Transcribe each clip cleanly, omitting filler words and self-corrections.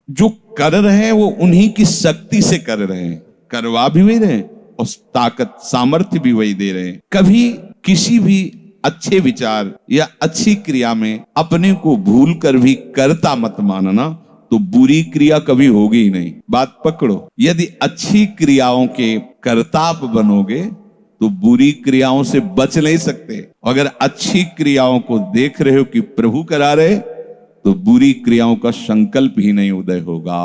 जो कर रहे हैं वो उन्हीं की शक्ति से कर रहे हैं, करवा भी वही रहे हैं और ताकत सामर्थ्य भी वही दे रहे हैं। कभी किसी भी अच्छे विचार या अच्छी क्रिया में अपने को भूल कर भी करता मत मानना, तो बुरी क्रिया कभी होगी ही नहीं। बात पकड़ो, यदि अच्छी क्रियाओं के कर्ता आप बनोगे तो बुरी क्रियाओं से बच नहीं सकते। अगर अच्छी क्रियाओं को देख रहे हो कि प्रभु करा रहे, तो बुरी क्रियाओं का संकल्प ही नहीं उदय होगा।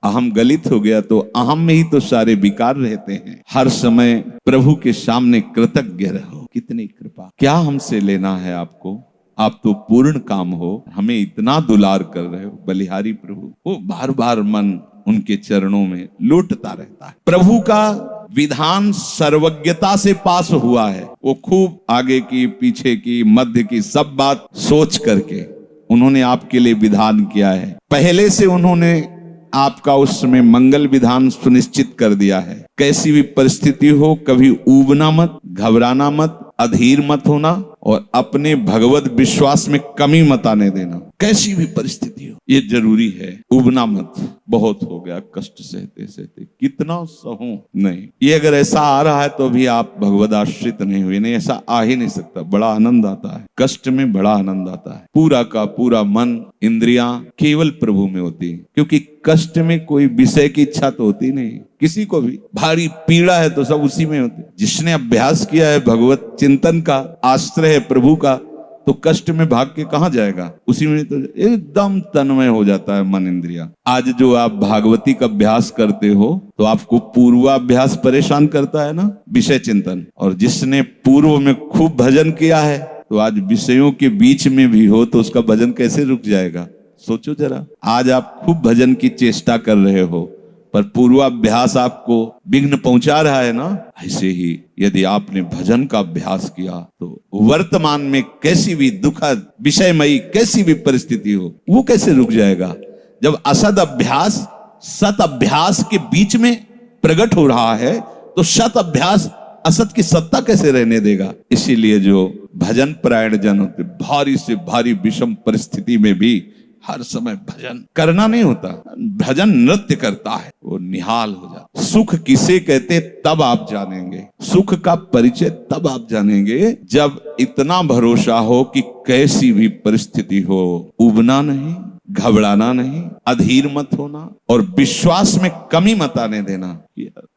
अहम गलित हो गया तो अहम में ही तो सारे विकार रहते हैं। हर समय प्रभु के सामने कृतज्ञ रहो। कितनी कृपा, क्या हमसे लेना है आपको? आप तो पूर्ण काम हो, हमें इतना दुलार कर रहे हो। बलिहारी प्रभु, वो बार बार मन उनके चरणों में लौटता रहता है। प्रभु का विधान सर्वज्ञता से पास हुआ है। वो खूब आगे की, पीछे की, मध्य की सब बात सोच करके उन्होंने आपके लिए विधान किया है। पहले से उन्होंने आपका उस समय मंगल विधान सुनिश्चित कर दिया है। कैसी भी परिस्थिति हो, कभी ऊबना मत, घबराना मत, अधीर मत होना और अपने भगवत विश्वास में कमी मत आने देना। कैसी भी परिस्थिति हो, ये जरूरी है। उबना मत। बहुत हो गया कष्ट सहते सहते, कितना सहूं नहीं। ये अगर ऐसा आ रहा है तो भी आप भगवत आश्रित नहीं हुए। नहीं, ऐसा आ ही नहीं सकता। बड़ा आनंद आता है कष्ट में, बड़ा आनंद आता है। पूरा का पूरा मन, इंद्रियां केवल प्रभु में होती है, क्योंकि कष्ट में कोई विषय की इच्छा तो होती नहीं किसी को भी। भारी पीड़ा है तो सब उसी में होती। जिसने अभ्यास किया है भगवत चिंतन का, आश्रय है प्रभु का, तो कष्ट में भाग के कहां जाएगा? उसी में तो एकदम तन्मय हो जाता है मन, इंद्रिया। आज जो आप भागवती का अभ्यास करते हो तो आपको पूर्वाभ्यास परेशान करता है ना, विषय चिंतन। और जिसने पूर्व में खूब भजन किया है तो आज विषयों के बीच में भी हो तो उसका भजन कैसे रुक जाएगा? सोचो जरा। आज आप खूब भजन की चेष्टा कर रहे हो पर पूर्वाभ्यास आपको विघ्न पहुंचा रहा है ना। ऐसे ही यदि आपने भजन का अभ्यास किया तो वर्तमान में कैसी भी दुखद, विषयमयी कैसी भी परिस्थिति हो, वो कैसे रुक जाएगा? जब असद अभ्यास सत अभ्यास के बीच में प्रकट हो रहा है तो सत अभ्यास असत की सत्ता कैसे रहने देगा? इसीलिए जो भजन परायण जन होते, भारी से भारी विषम परिस्थिति में भी हर समय भजन करना नहीं होता, भजन नृत्य करता है, वो निहाल हो जाता। सुख किसे कहते तब आप जानेंगे, सुख का परिचय तब आप जानेंगे जब इतना भरोसा हो कि कैसी भी परिस्थिति हो उबना नहीं, घबराना नहीं, अधीर मत होना और विश्वास में कमी मत आने देना।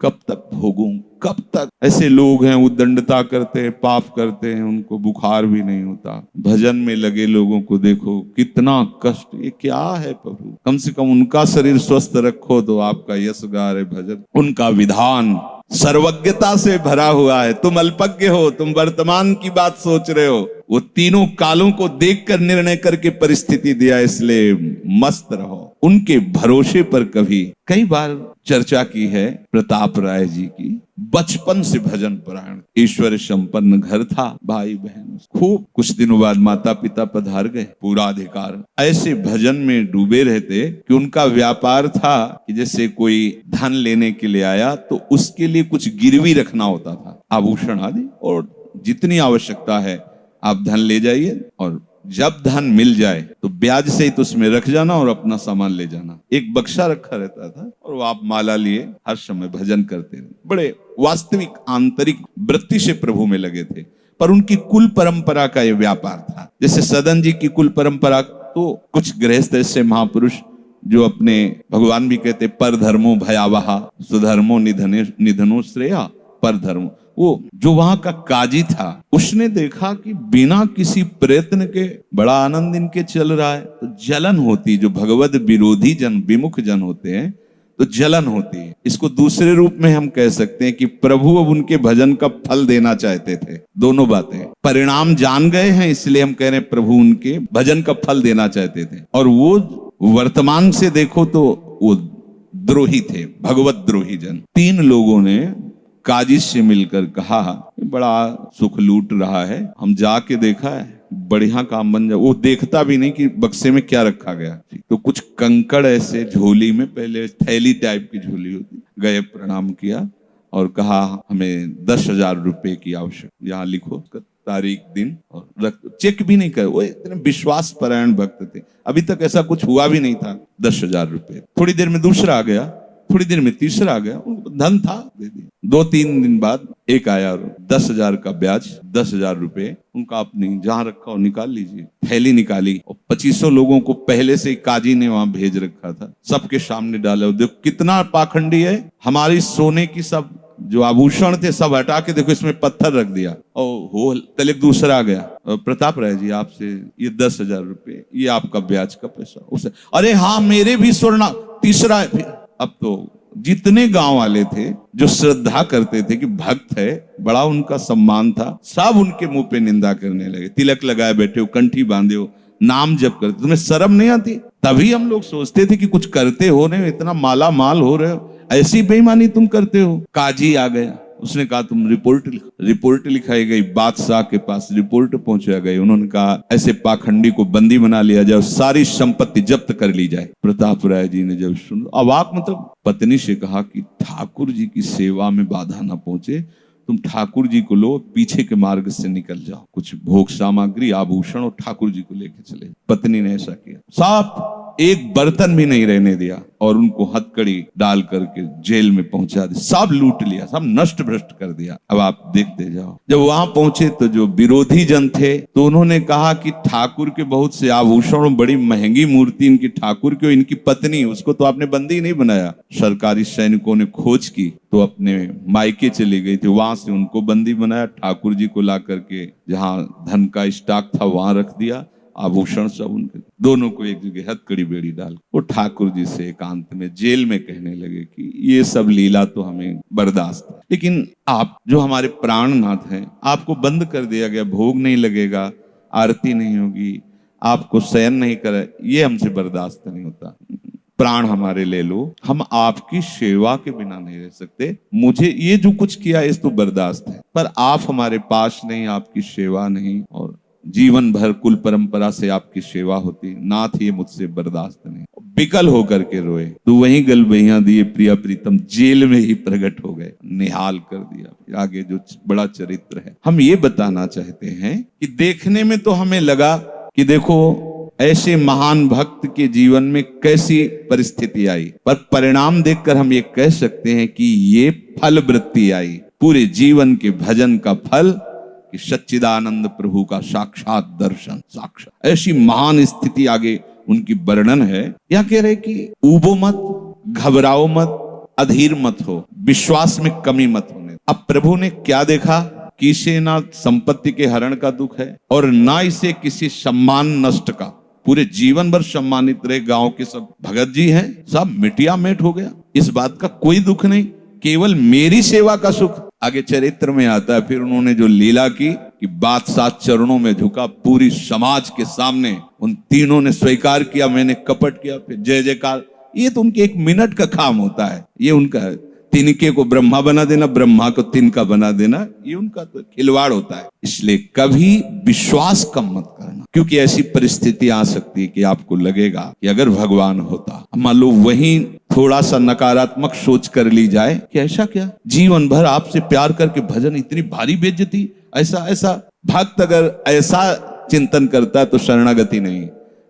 कब तक भोगूं, कब तक? ऐसे लोग हैं उद्दंडता करते हैं, पाप करते हैं, उनको बुखार भी नहीं होता। भजन में लगे लोगों को देखो कितना कष्ट। ये क्या है प्रभु? कम से कम उनका शरीर स्वस्थ रखो तो आपका यश गा रहे भजन। उनका विधान सर्वज्ञता से भरा हुआ है। तुम अल्पज्ञ हो, तुम वर्तमान की बात सोच रहे हो। वो तीनों कालों को देखकर निर्णय करके परिस्थिति दिया, इसलिए मस्त रहो उनके भरोसे पर। कभी कई बार चर्चा की है प्रताप राय जी की। बचपन से भजन परायण, ईश्वर संपन्न घर था, भाई बहन खूब। कुछ दिनों बाद माता पिता पधार गए, पूरा अधिकार। ऐसे भजन में डूबे रहते कि उनका व्यापार था कि जैसे कोई धन लेने के लिए आया तो उसके लिए कुछ गिरवी रखना होता था, आभूषण आदि, और जितनी आवश्यकता है आप धन ले जाइए और जब धन मिल जाए तो ब्याज से ही तो उसमें रख जाना और अपना सामान ले जाना। एक बक्सा रखा रहता था और वो आप माला लिए हर समय भजन करते रहे। बड़े वास्तविक आंतरिक वृत्ति से प्रभु में लगे थे। पर उनकी कुल परंपरा का ये व्यापार था। जैसे सदन जी की कुल परंपरा, तो कुछ गृहस्थ ऐसे महापुरुष जो अपने, भगवान भी कहते पर धर्मो भयावहा सुधर्मो निधनो श्रेया पर धर्मो। वो जो वहां का काजी था उसने देखा कि बिना किसी प्रयत्न के बड़ा आनंद इनके चल रहा है, तो जलन होती। जो भगवत विरोधी जन, विमुख जन होते हैं तो जलन होती है। इसको दूसरे रूप में हम कह सकते हैं कि प्रभु अब उनके भजन का फल देना चाहते थे। दोनों बातें, परिणाम जान गए हैं इसलिए हम कह रहे हैं प्रभु उनके भजन का फल देना चाहते थे। और वो वर्तमान से देखो तो वो द्रोही थे, भगवत द्रोही जन। तीन लोगों ने काजी से मिलकर कहा बड़ा सुख लूट रहा है, हम जाके देखा है, बढ़िया काम बन जाए। वो देखता भी नहीं कि बक्से में क्या रखा गया। तो कुछ कंकड़ ऐसे झोली में, पहले थैली टाइप की झोली होती, गए प्रणाम किया और कहा हमें 10,000 रुपए की आवश्यकता, यहाँ लिखो। तारीख दिन और चेक भी नहीं करे। वो इतने विश्वास परायण भक्त थे। अभी तक ऐसा कुछ हुआ भी नहीं था। 10,000 रुपए, थोड़ी देर में दूसरा आ गया, थोड़ी देर में तीसरा आ गया, उनको धन था, दे दिया। 2-3 दिन बाद एक आया और 10,000 का ब्याज, 10,000 रुपए उनका अपनी जहां रखा हो निकाल लीजिए। थैली निकाली और 2500 लोगों को पहले से काजी ने वहां भेज रखा था, सबके सामने डाला। देखो कितना पाखंडी है, हमारी सोने की सब जो आभूषण थे सब हटा के देखो इसमें पत्थर रख दिया। और हो तलक दूसरा आ गया, प्रताप राय जी आपसे ये 10,000 रुपए, ये आपका ब्याज का पैसा। उसे अरे हाँ मेरे भी स्वर्ण, तीसरा फिर। अब तो जितने गांव वाले थे जो श्रद्धा करते थे कि भक्त है, बड़ा उनका सम्मान था, सब उनके मुंह पे निंदा करने लगे। तिलक लगाए बैठे हो, कंठी बांधे हो, नाम जप करते, तुम्हें शर्म नहीं आती? तभी हम लोग सोचते थे कि कुछ करते हो नहीं, इतना माला माल हो रहे हो, ऐसी बेईमानी तुम करते हो। काजी आ गया, उसने कहा तुम रिपोर्ट लिखाई गई, बादशाह के पास रिपोर्ट पहुंचाया गई। उन्होंने कहा ऐसे पाखंडी को बंदी बना लिया जाए, सारी संपत्ति जब्त कर ली जाए। प्रताप राय जी ने जब सुना, अवाक मतलब पत्नी से कहा कि ठाकुर जी की सेवा में बाधा ना पहुंचे, तुम ठाकुर जी को लो, पीछे के मार्ग से निकल जाओ, कुछ भोग सामग्री आभूषण और ठाकुर जी को लेके चले। पत्नी ने ऐसा किया, साफ एक बर्तन भी नहीं रहने दिया और उनको हथकड़ी डाल करके जेल में पहुंचा दिया, सब लूट लिया, सब नष्ट भ्रष्ट कर दिया। अब आप देखते जाओ। जब वहां पहुंचे तो जो विरोधी जन थे तो उन्होंने कहा कि ठाकुर के बहुत से आभूषण, बड़ी महंगी मूर्ति इनकी ठाकुर की, इनकी पत्नी, उसको तो आपने बंदी नहीं बनाया। सरकारी सैनिकों ने खोज की तो अपने मायके चली गई थी, वहां से उनको बंदी बनाया। ठाकुर जी को ला करके जहां धन का स्टॉक था वहां रख दिया, आभूषण सब उनके, दोनों को एक जगह हथकड़ी बेड़ी डाल। वो ठाकुर जी से एकांत में जेल में कहने लगे कि ये सब लीला तो हमें बर्दाश्त है, लेकिन आप जो हमारे प्राणनाथ हैं, आपको बंद कर दिया गया, भोग नहीं लगेगा, आरती नहीं होगी, आपको शयन नहीं करे, ये हमसे बर्दाश्त नहीं होता। प्राण हमारे ले लो, हम आपकी सेवा के बिना नहीं रह सकते। मुझे ये जो कुछ किया इस तो बर्दाश्त है, पर आप हमारे पास नहीं, आपकी सेवा नहीं, और जीवन भर कुल परंपरा से आपकी सेवा होती, नाथ ये मुझसे बर्दाश्त नहीं। विकल होकर के रोए तो वहीं गलबैया दिए प्रिया प्रीतम जेल में ही प्रकट हो गए, निहाल कर दिया। फिर आगे जो बड़ा चरित्र है, हम ये बताना चाहते हैं कि देखने में तो हमें लगा कि देखो ऐसे महान भक्त के जीवन में कैसी परिस्थिति आई, पर परिणाम देखकर हम ये कह सकते हैं कि ये फल वृत्ति आई, पूरे जीवन के भजन का फल कि सच्चिदानंद प्रभु का साक्षात दर्शन, साक्षात ऐसी महान स्थिति आगे उनकी वर्णन है। यह कह रहे कि ऊबो मत, घबराओ मत, अधीर मत हो, विश्वास में कमी मत होने। अब प्रभु ने क्या देखा कि इसे ना संपत्ति के हरण का दुख है और ना इसे किसी सम्मान नष्ट का। पूरे जीवन भर सम्मानित रहे, गांव के सब भगत जी हैं, सब मिटिया मेट हो गया, इस बात का कोई दुख नहीं, केवल मेरी सेवा का सुख। आगे चरित्र में आता है फिर उन्होंने जो लीला की कि बादशाह चरणों में झुका, पूरी समाज के सामने उन तीनों ने स्वीकार किया मैंने कपट किया, फिर जय जयकार। ये तो उनके 1 मिनट का काम होता है, ये उनका तिनके को ब्रह्मा बना देना, ब्रह्मा को तिनका बना देना, ये उनका तो खिलवाड़ होता है। इसलिए कभी विश्वास कम मत करना, क्योंकि ऐसी परिस्थिति आ सकती है कि आपको लगेगा कि अगर भगवान होता, मान लो वहीं थोड़ा सा नकारात्मक सोच कर ली जाए कि ऐसा क्या, जीवन भर आपसे प्यार करके भजन, इतनी भारी बेइज्जती, ऐसा भक्त अगर ऐसा चिंतन करता है तो शरणागति नहीं,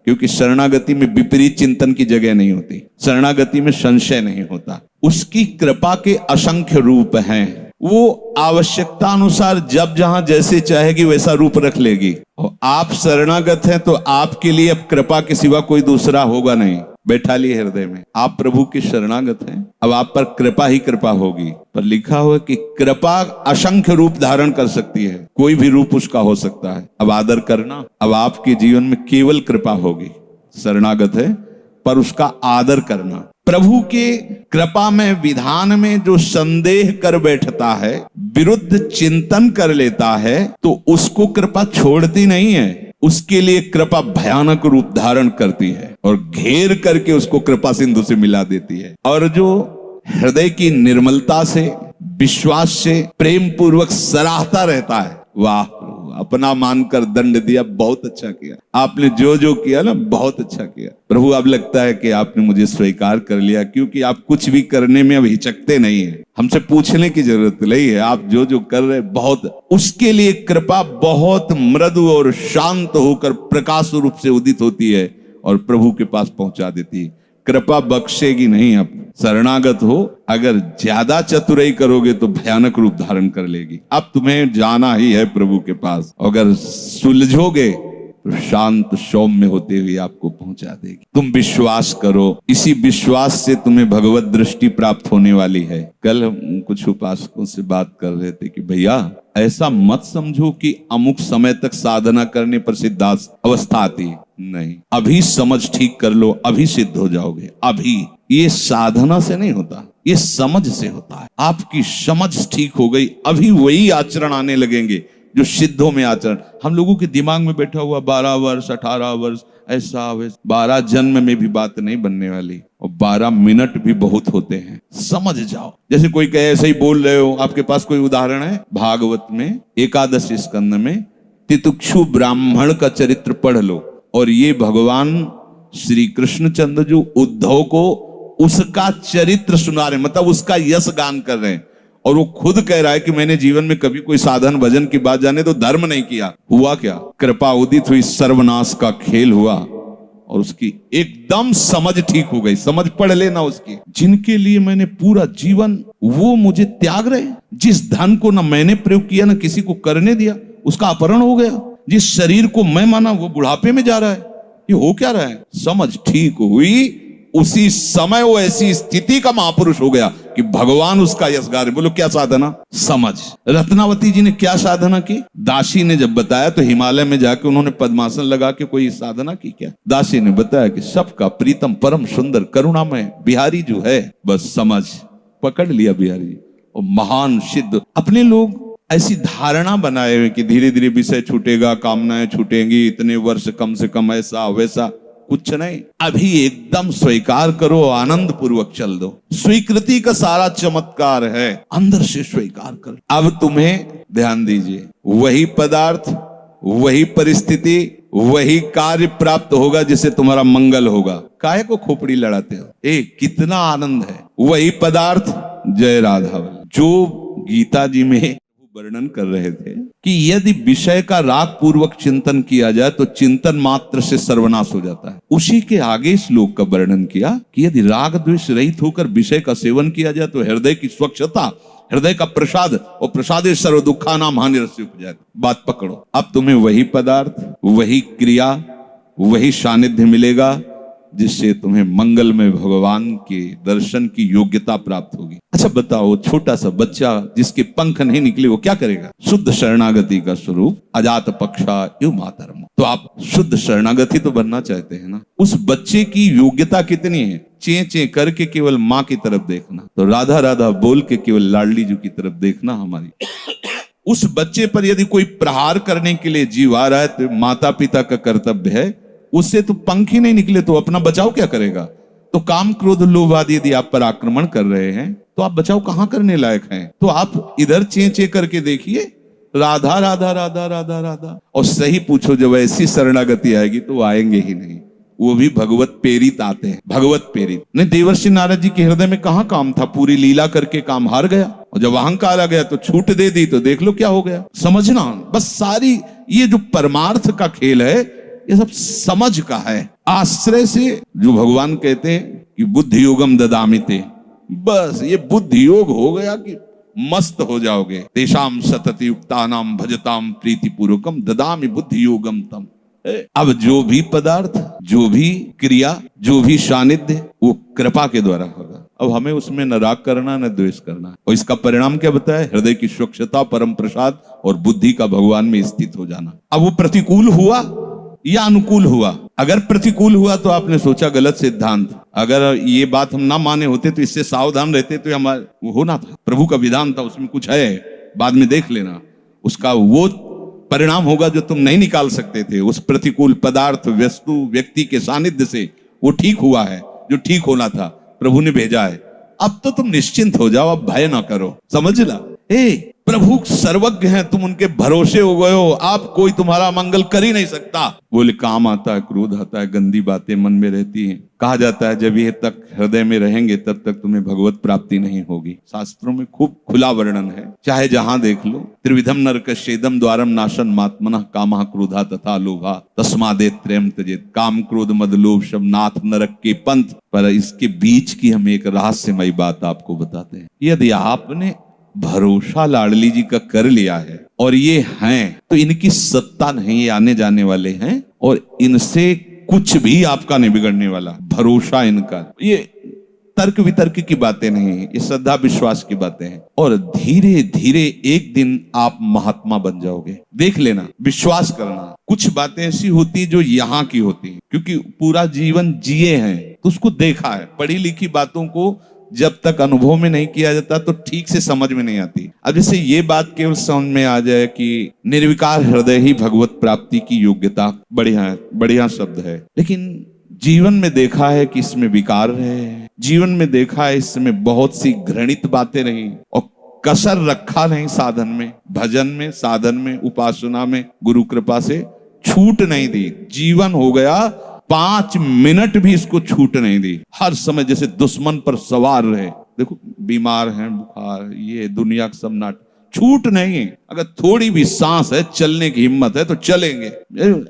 क्योंकि शरणागति में विपरीत चिंतन की जगह नहीं होती, शरणागति में संशय नहीं होता। उसकी कृपा के असंख्य रूप हैं, वो आवश्यकता अनुसार जब जहां जैसे चाहेगी वैसा रूप रख लेगी। और आप शरणागत हैं तो आपके लिए अब कृपा के सिवा कोई दूसरा होगा नहीं, बैठा लिए हृदय में, आप प्रभु के शरणागत हैं, अब आप पर कृपा ही कृपा होगी। पर लिखा हुआ कि कृपा असंख्य रूप धारण कर सकती है, कोई भी रूप उसका हो सकता है। अब आदर करना, अब आपके जीवन में केवल कृपा होगी, शरणागत है पर उसका आदर करना। प्रभु के कृपा में, विधान में जो संदेह कर बैठता है, विरुद्ध चिंतन कर लेता है, तो उसको कृपा छोड़ती नहीं है, उसके लिए कृपा भयानक रूप धारण करती है और घेर करके उसको कृपा सिंधु से मिला देती है। और जो हृदय की निर्मलता से, विश्वास से, प्रेम पूर्वक सराहता रहता है, वाह अपना मानकर दंड दिया, बहुत अच्छा किया आपने, जो जो किया ना बहुत अच्छा किया प्रभु। अब लगता है कि आपने मुझे स्वीकार कर लिया, क्योंकि आप कुछ भी करने में अब हिचकते नहीं है, हमसे पूछने की जरूरत नहीं है, आप जो जो कर रहे बहुत, उसके लिए कृपा बहुत मृदु और शांत होकर प्रकाश रूप से उदित होती है और प्रभु के पास पहुंचा देती है। कृपा बख्शेगी नहीं, आप शरणागत हो, अगर ज्यादा चतुराई करोगे तो भयानक रूप धारण कर लेगी। अब तुम्हें जाना ही है प्रभु के पास, अगर सुलझोगे तो शांत सौम्य होते हुए आपको पहुंचा देगी। तुम विश्वास करो, इसी विश्वास से तुम्हें भगवत दृष्टि प्राप्त होने वाली है। कल हम कुछ उपासकों से बात कर रहे थे कि भैया ऐसा मत समझो कि अमुक समय तक साधना करने पर सिद्धार्थ अवस्था आती है, नहीं, अभी समझ ठीक कर लो, अभी सिद्ध हो जाओगे। अभी ये साधना से नहीं होता, ये समझ से होता है। आपकी समझ ठीक हो गई, अभी वही आचरण आने लगेंगे जो सिद्धों में आचरण। हम लोगों के दिमाग में बैठा हुआ 12 वर्ष 18 वर्ष ऐसा वैसा, 12 जन्म में भी बात नहीं बनने वाली, और 12 मिनट भी बहुत होते हैं। समझ जाओ, जैसे कोई कहे ऐसे ही बोल रहे हो, आपके पास कोई उदाहरण है? भागवत में 11 स्कंद में तितिक्षु ब्राह्मण का चरित्र पढ़ लो, और ये भगवान श्री कृष्णचंद्र जो उद्धव को उसका चरित्र सुना रहे, मतलब उसका यश गान कर रहे हैं, और वो खुद कह रहा है कि मैंने जीवन में कभी कोई साधन भजन की बात जाने तो धर्म नहीं किया। हुआ क्या? कृपा उदित हुई, सर्वनाश का खेल हुआ, और उसकी एकदम समझ ठीक हो गई। समझ पढ़ लेना उसकी, जिनके लिए मैंने पूरा जीवन, वो मुझे त्याग रहे। जिस धन को ना मैंने प्रयोग किया ना किसी को करने दिया, उसका अपहरण हो गया। जिस शरीर को मैं माना वो बुढ़ापे में जा रहा है। ये हो क्या रहा है? समझ ठीक हुई, उसी समय वो ऐसी स्थिति का महापुरुष हो गया कि भगवान उसका यश गा रहे। बोलो क्या साधना? समझ। रत्नावती जी ने क्या साधना की? दासी ने जब बताया तो हिमालय में जाके उन्होंने पद्मासन लगा के कोई साधना की क्या? दासी ने बताया कि सबका प्रीतम परम सुंदर करुणामय बिहारी जो है, बस समझ पकड़ लिया बिहारी, और महान सिद्ध। अपने लोग ऐसी धारणा बनाए हुए कि धीरे धीरे विषय छूटेगा, कामनाएं छूटेंगी, इतने वर्ष कम से कम, ऐसा वैसा, कुछ नहीं। अभी एकदम स्वीकार करो, आनंद पूर्वक चल दो। स्वीकृति का सारा चमत्कार है, अंदर से स्वीकार करो। अब तुम्हें ध्यान दीजिए, वही पदार्थ, वही परिस्थिति, वही कार्य प्राप्त होगा जिससे तुम्हारा मंगल होगा। काहे को खोपड़ी लड़ाते हो? कितना आनंद है। वही पदार्थ, जय राधा, जो गीता जी में वर्णन कर रहे थे कि यदि विषय का राग पूर्वक चिंतन किया जाए तो चिंतन मात्र से सर्वनाश हो जाता है। उसी के आगे श्लोक का वर्णन किया कि यदि राग द्वेष रहित होकर विषय का सेवन किया जाए तो हृदय की स्वच्छता, हृदय का प्रसाद, और प्रसादे सर्व दुखा नाम हानिरस्य उपजायते। बात पकड़ो, अब तुम्हें वही पदार्थ, वही क्रिया, वही सानिध्य मिलेगा जिससे तुम्हें मंगल में भगवान के दर्शन की योग्यता प्राप्त होगी। अच्छा बताओ, छोटा सा बच्चा जिसके पंख नहीं निकले वो क्या करेगा? शुद्ध शरणागति का स्वरूप अजात पक्षा यु मातरम। तो आप शुद्ध शरणागति तो बनना चाहते हैं ना? उस बच्चे की योग्यता कितनी है? चे चे करके केवल माँ की तरफ देखना, तो राधा राधा बोल के केवल लाडली जी की तरफ देखना। हमारी उस बच्चे पर यदि कोई प्रहार करने के लिए जीव आ रहा है तो माता पिता का कर्तव्य है, उससे तो पंख ही नहीं निकले तो अपना बचाव क्या करेगा? तो काम क्रोध लोभ आदि यदि आप पर आक्रमण कर रहे हैं तो आप बचाव कहां करने लायक हैं? तो आप इधर चे चे करके देखिए, राधा राधा राधा राधा राधा, और सही पूछो जब ऐसी शरणागति आएगी तो आएंगे ही नहीं। वो भी भगवत प्रेरित आते हैं, भगवत प्रेरित। नहीं, देवर्षि नारद जी के हृदय में कहां काम था? पूरी लीला करके काम हार गया, और जब अहंकार आ गया तो छूट दे दी, तो देख लो क्या हो गया। समझना, बस सारी ये जो परमार्थ का खेल है ये सब समझ का है। आश्रय से, जो भगवान कहते हैं कि बुद्धि योगम ददामिते, बस ये बुद्धि योग हो गया कि मस्त हो जाओगे। तेषाम सतत युक्तानाम भजताम प्रीति पूर्वकम ददामि बुद्धि योगम तम। अब जो भी पदार्थ, जो भी क्रिया, जो भी सानिध्य, वो कृपा के द्वारा होगा। अब हमें उसमें न राग करना न द्वेष करना, और इसका परिणाम क्या बताया? हृदय की स्वच्छता, परम प्रसाद, और बुद्धि का भगवान में स्थित हो जाना। अब वो प्रतिकूल हुआ या अनुकूल हुआ? अगर प्रतिकूल हुआ तो आपने सोचा गलत सिद्धांत। अगर ये बात हम ना माने होते तो इससे सावधान रहते तो हमारा वो होना था। प्रभु का विधान था, उसमें कुछ है, बाद में देख लेना। उसका वो परिणाम होगा जो तुम नहीं निकाल सकते थे। उस प्रतिकूल पदार्थ, वस्तु, व्यक्ति के सानिध्य से वो ठीक हुआ है जो ठीक होना था, प्रभु ने भेजा है। अब तो तुम निश्चिंत हो जाओ, अब भय ना करो। समझ ला, प्रभु सर्वज्ञ हैं, तुम उनके भरोसे हो गए हो, आप कोई तुम्हारा मंगल कर ही नहीं सकता। बोले काम आता है, क्रोध आता है, गंदी बातें मन में रहती हैं। कहा जाता है जब ये तक हृदय में रहेंगे तब तक तुम्हें भगवत प्राप्ति नहीं होगी। शास्त्रों में खूब खुला वर्णन है, चाहे जहां देख लो। त्रिविधम नरकस्येदम द्वारम नाशन मात्मनः कामः क्रोधा तथा लोभा तस्मादेव त्रयम् त्यजेत्। काम क्रोध मद लोभ सब नाथ नरक के पंथ। पर इसके बीच की हम एक रहस्यमयी बात आपको बताते हैं। यदि आपने भरोसा लाडली जी का कर लिया है और ये हैं, तो इनकी सत्ता नहीं, ये आने जाने वाले हैं और इनसे कुछ भी आपका नहीं बिगड़ने वाला। भरोसा इनका, ये तर्क वितर्क की बातें नहीं है, ये श्रद्धा विश्वास की बातें हैं। और धीरे धीरे एक दिन आप महात्मा बन जाओगे। देख लेना, विश्वास करना। कुछ बातें ऐसी होती जो यहाँ की होती हैं, क्योंकि पूरा जीवन जिए हैं तो उसको देखा है। पढ़ी लिखी बातों को जब तक अनुभव में नहीं किया जाता तो ठीक से समझ में नहीं आती। अब जैसे ये बात केवल समझ में आ जाए कि निर्विकार हृदय ही भगवत प्राप्ति की योग्यता, बढ़िया है, बढ़िया शब्द है। लेकिन जीवन में देखा है कि इसमें विकार है, जीवन में देखा है इसमें बहुत सी घृणित बातें रही और कसर रखा नहीं साधन में, भजन में, साधन में, उपासना में। गुरु कृपा से छूट नहीं दी। जीवन हो गया 5 मिनट भी इसको छूट नहीं दी। हर समय जैसे दुश्मन पर सवार रहे। देखो बीमार हैं, बुखार, ये दुनिया का सब नाटक, छूट नहीं है। अगर थोड़ी भी सांस है, चलने की हिम्मत है तो चलेंगे।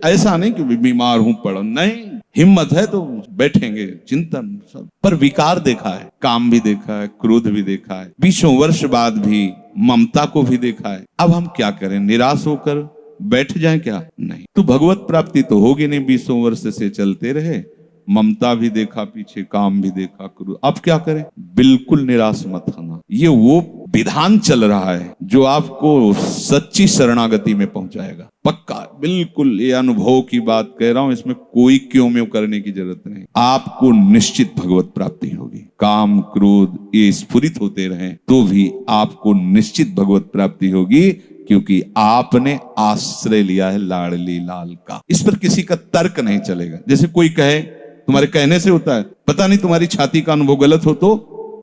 ऐसा नहीं कि बीमार हूं पड़ो, नहीं, हिम्मत है तो बैठेंगे। चिंतन सब पर विकार देखा है, काम भी देखा है, क्रोध भी देखा है, 20 वर्ष बाद भी ममता को भी देखा है। अब हम क्या करें? निराश होकर बैठ जाएं क्या? नहीं। तो भगवत प्राप्ति तो होगी नहीं। 20 वर्ष से चलते रहे, ममता भी देखा पीछे, काम भी देखा, क्रोध। अब क्या करें? बिल्कुल निराश मत होना। ये वो विधान चल रहा है जो आपको सच्ची शरणागति में पहुंचाएगा, पक्का, बिल्कुल। ये अनुभव की बात कह रहा हूं, इसमें कोई क्यों में करने की जरूरत नहीं। आपको निश्चित भगवत प्राप्ति होगी। काम क्रोध ये स्फुरित होते रहे तो भी आपको निश्चित भगवत प्राप्ति होगी, क्योंकि आपने आश्रय लिया है लाडली लाल का। इस पर किसी का तर्क नहीं चलेगा। जैसे कोई कहे, तुम्हारे कहने से होता है, पता नहीं तुम्हारी छाती का अनुभव गलत हो तो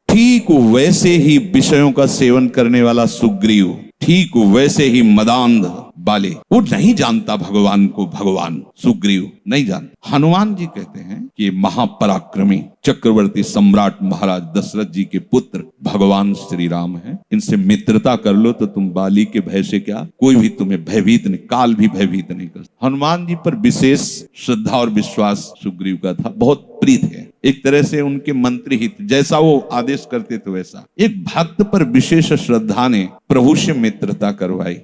ठीक वैसे ही विषयों का सेवन करने वाला सुग्रीव, ठीक वैसे ही मदांध बाले, वो नहीं जानता भगवान को। भगवान सुग्रीव नहीं जानता। हनुमान जी कहते हैं कि महापराक्रमी चक्रवर्ती सम्राट महाराज दशरथ जी के पुत्र भगवान श्री राम हैं। इनसे मित्रता कर लो तो तुम बाली के भय से क्या, कोई भी तुम्हें भयभीत नहीं, काल भी भयभीत नहीं कर। हनुमान जी पर विशेष श्रद्धा और विश्वास सुग्रीव का था, बहुत प्रीत है। एक तरह से उनके मंत्री हित, जैसा वो आदेश करते थे वैसा। एक भक्त पर विशेष श्रद्धा ने प्रभु से मित्रता करवाई,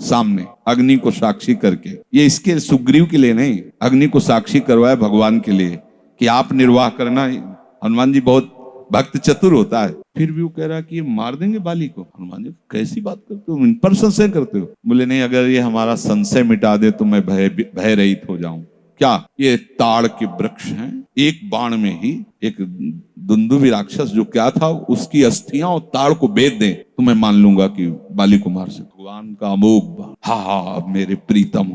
सामने अग्नि को साक्षी करके। ये इसके सुग्रीव के लिए नहीं, अग्नि को साक्षी करवाया भगवान के लिए कि आप निर्वाह करना। हनुमान जी बहुत भक्त चतुर होता है, फिर भी वो कह रहा है कि ये मार देंगे बाली को। हनुमान जी कैसी बात करते हो, इन पर संशय करते हो? बोले नहीं, अगर ये हमारा संशय मिटा दे तो मैं भय रहित हो जाऊं। क्या ये ताड़ के वृक्ष हैं? एक बाण में ही एक दुंदुभी राक्षस जो क्या था, उसकी अस्थियां और ताड़ को बेच दे तो मैं मान लूंगा कि बाली को मार सकते। भगवान का अमोघ, हा मेरे प्रीतम,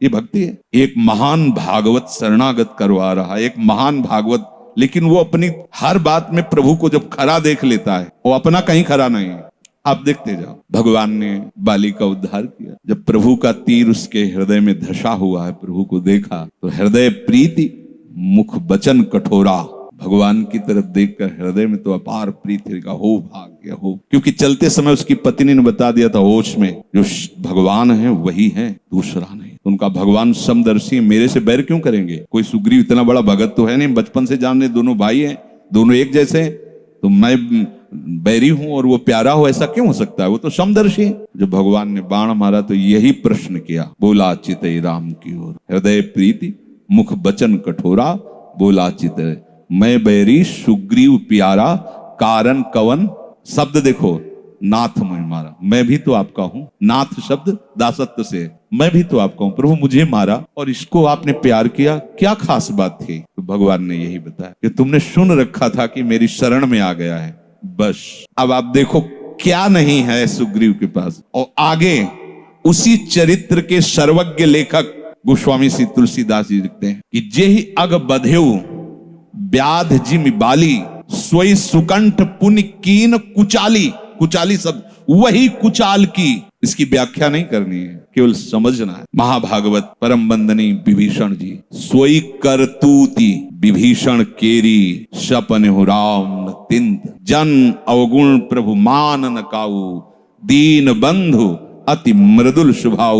ये भक्ति है। एक महान भागवत शरणागत करवा रहा है, एक महान भागवत, लेकिन वो अपनी हर बात में प्रभु को जब खरा देख लेता है, वो अपना कहीं खरा नहीं है। आप देखते जाओ, भगवान ने बाली का उद्धार किया। जब प्रभु का तीर उसके हृदय में धसा हुआ है, प्रभु को देखा तो हृदय प्रीति, मुख बचन कठोरा। भगवान की तरफ देखकर हृदय में तो अपार प्रीति का हो भाग्य हो, क्योंकि चलते समय उसकी पत्नी ने बता दिया था होश में, जो भगवान है वही है, दूसरा नहीं। उनका भगवान समदर्शी, मेरे से बैर क्यों करेंगे? कोई सुग्रीव इतना बड़ा भगत तो है नहीं, बचपन से जानने, दोनों भाई हैं, दोनों एक जैसे हैं, तो मैं बैरी हूं और वो प्यारा हो, ऐसा क्यों हो सकता है? वो तो समदर्शी। जब भगवान ने बाण मारा तो यही प्रश्न किया, बोला चितई राम की ओर, हृदय प्रीति मुख बचन कठोरा, बोला चितई मैं बैरी सुग्रीव प्यारा, कारण कवन। शब्द देखो, नाथ मैं मारा, मैं भी तो आपका हूं। नाथ शब्द दासत्व से, मैं भी तो आपका हूं, प्रभु मुझे मारा और इसको आपने प्यार किया, क्या खास बात थी? तो भगवान ने यही बताया कि तुमने सुन रखा था कि मेरी शरण में आ गया है, बस। अब आप देखो क्या नहीं है सुग्रीव के पास। और आगे उसी चरित्र के सर्वज्ञ लेखक गोस्वामी श्री तुलसीदास जी लिखते हैं कि जेहि अग बधेउ व्याध जिमि बाली, सोई सुकंठ पुनि कीन कुचाली। कुचाली शब्द वही कुचाल की। इसकी व्याख्या नहीं करनी है, केवल समझना है। महाभागवत परम वंदनीय विभीषण जी, सोई करतूती विभीषण केरी, सपन हो राम तिंत, जन अवगुण प्रभु मान न काऊ, दीन बंधु अति मृदुल स्वभाव,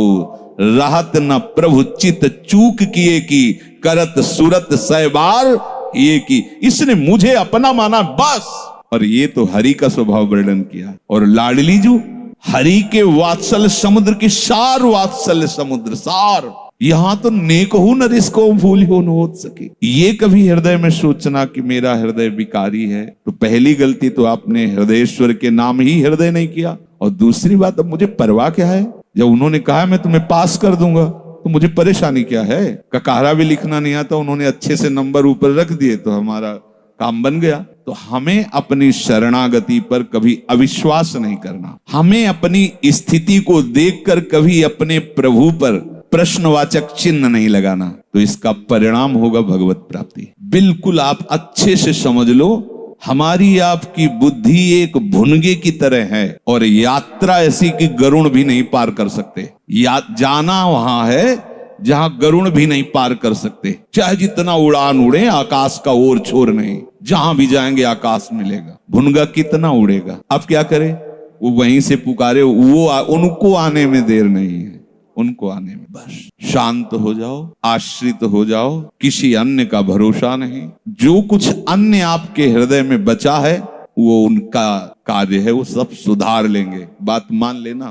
रहत न प्रभु चित चूक किए की, करत सुरत सहबार ये की। इसने मुझे अपना माना बस। और ये तो हरि का स्वभाव वर्णन किया। और लाडली जो हरि के वात्सल्य समुद्र के सार वात्सल्य समुद्र सार, यहां तो नेक हो नरेश को भूल हो न हो सके। ये कभी हृदय में सोचना कि मेरा हृदय विकारी है, तो पहली गलती तो आपने हृदयेश्वर के नाम ही हृदय नहीं किया। और दूसरी बात, अब मुझे परवाह क्या है? जब उन्होंने कहा मैं तुम्हें पास कर दूंगा तो मुझे परेशानी क्या है? ककारा भी लिखना नहीं आता, उन्होंने अच्छे से नंबर ऊपर रख दिए तो हमारा काम बन गया। तो हमें अपनी शरणागति पर कभी अविश्वास नहीं करना, हमें अपनी स्थिति को देखकर कभी अपने प्रभु पर प्रश्नवाचक चिन्ह नहीं लगाना, तो इसका परिणाम होगा भगवत प्राप्ति। बिल्कुल आप अच्छे से समझ लो, हमारी आपकी बुद्धि एक भुनगे की तरह है और यात्रा ऐसी कि गरुड़ भी नहीं पार कर सकते। जाना वहां है जहां गरुड़ भी नहीं पार कर सकते, चाहे जितना उड़ान उड़े, आकाश का ओर छोर नहीं, जहां भी जाएंगे आकाश मिलेगा। भुनगा कितना उड़ेगा? अब क्या करे? वो वहीं से पुकारे, उनको आने में देर नहीं है, उनको आने में। बस शांत हो जाओ, आश्रित हो जाओ, किसी अन्य का भरोसा नहीं। जो कुछ अन्य आपके हृदय में बचा है वो उनका कार्य है, वो सब सुधार लेंगे, बात मान लेना।